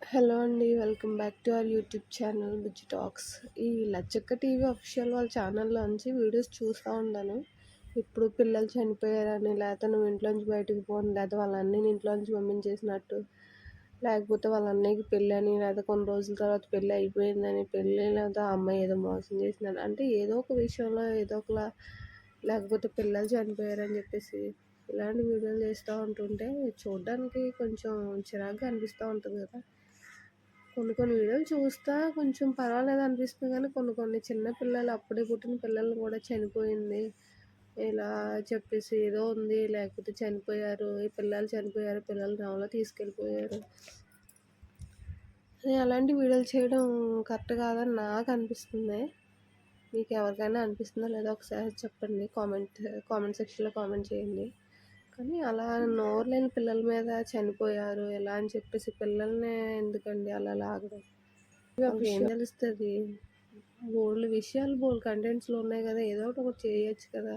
Hello అండి. Welcome back to our YouTube channel Bujji talks. ఈ లచ్చక్క TV official వాళ్ళ ఛానల్‌లోంచి videos చూస్తా ఉన్నాను. ఇప్పుడు పిల్లలు చనిపోయారని, లేతే నువ్వు ఇంట్లోంచి బయటకి పో అని, లేతే వాళ్ళ అన్నయ్యని ఇంట్లోంచి పంపించేసినట్టు, లేకపోతే వాళ్ళ అన్నయ్యకి పెళ్ళని, లేతే కొన్ని రోజుల తర్వాత పెళ్లి అయిపోయిందని, పెళ్లి లేదా ఆ అమ్మాయి ఏదో మోసం చేసిందని, అంటే ఏదో ఒక విషయంలో ఏదో ఒకలా, లేకపోతే పిల్లలు చనిపోయారని చెప్పేసి ఇలాంటి వీడియోలు చేస్తూ ఉంటుంటే చూడడానికి కొంచెం చిరాకుగా అనిపిస్తూ ఉంటుంది కదా! కొన్ని వీడియోలు చూస్తా కొంచెం పర్వాలేదనిపిస్తుంది గానీ, కొన్ని చిన్న పిల్లలు అప్పుడే పుట్టిన పిల్లలు కూడా చనిపోయింది. ఇలా చెప్పేసి ఏదో ఉంది, లేకపోతే చనిపోయారు, ఈ పిల్లలు చనిపోయారు, పిల్లల్ని ఎవరో తీసుకెళ్ళిపోయారు. అలాంటి వీడియోలు చేయడం కరెక్ట్ కాదని నాకనిపిస్తుంది. మీకెవరికైనా అనిపిస్తుందో లేదో ఒకసారి చెప్పండి. కామెంట్ సెక్షన్‌లో కామెంట్ చేయండి. కానీ అలా నోరు లేని పిల్లల మీద చనిపోయారు ఇలా అని చెప్పేసి పిల్లల్ని ఎందుకండి అలా లాగడం? వాళ్ళకేం తెలుస్తది? బోలెడు విషయాలు, బోలెడు కంటెంట్స్‌లో ఉన్నాయి గదా! ఏదో ఒకటి చేయొచ్చు కదా!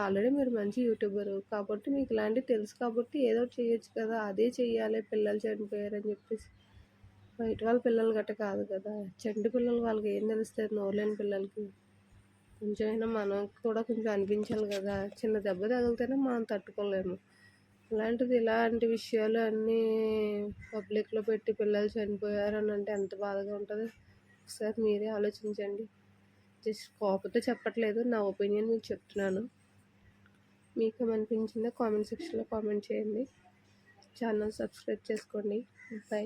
ఆల్రెడీ మీరు మంచి యూట్యూబరు కాబట్టి మీకు ఇలాంటివి తెలుసు కాబట్టి ఏదో ఒకటి చేయొచ్చు కదా! అదే చెయ్యాలి పిల్లలు చనిపోయారని చెప్పేసి. బయట వాళ్ళ పిల్లలు గట్ట కాదు కదా! చంటి పిల్లలు వాళ్ళకేం తెలుస్తది నోరులేని పిల్లలకి. కొంచెమైనా మనకు కూడా కొంచెం అనిపించాలి కదా! చిన్న దెబ్బ తగిలితేనే మనం తట్టుకోలేము. ఇలాంటి విషయాలు అన్నీ పబ్లిక్‌లో పెట్టి పిల్లలు చనిపోయారని అంటే ఎంత బాధగా ఉంటది. ఒకసారి మీరే ఆలోచించండి. జస్ట్ కోపంతో చెప్పట్లేదు. నా ఒపీనియన్ మీకు చెప్తున్నాను. మీకేమనిపించిందో కామెంట్ సెక్షన్‌లో కామెంట్ చేయండి. ఛానల్ సబ్స్క్రైబ్ చేసుకోండి. బై.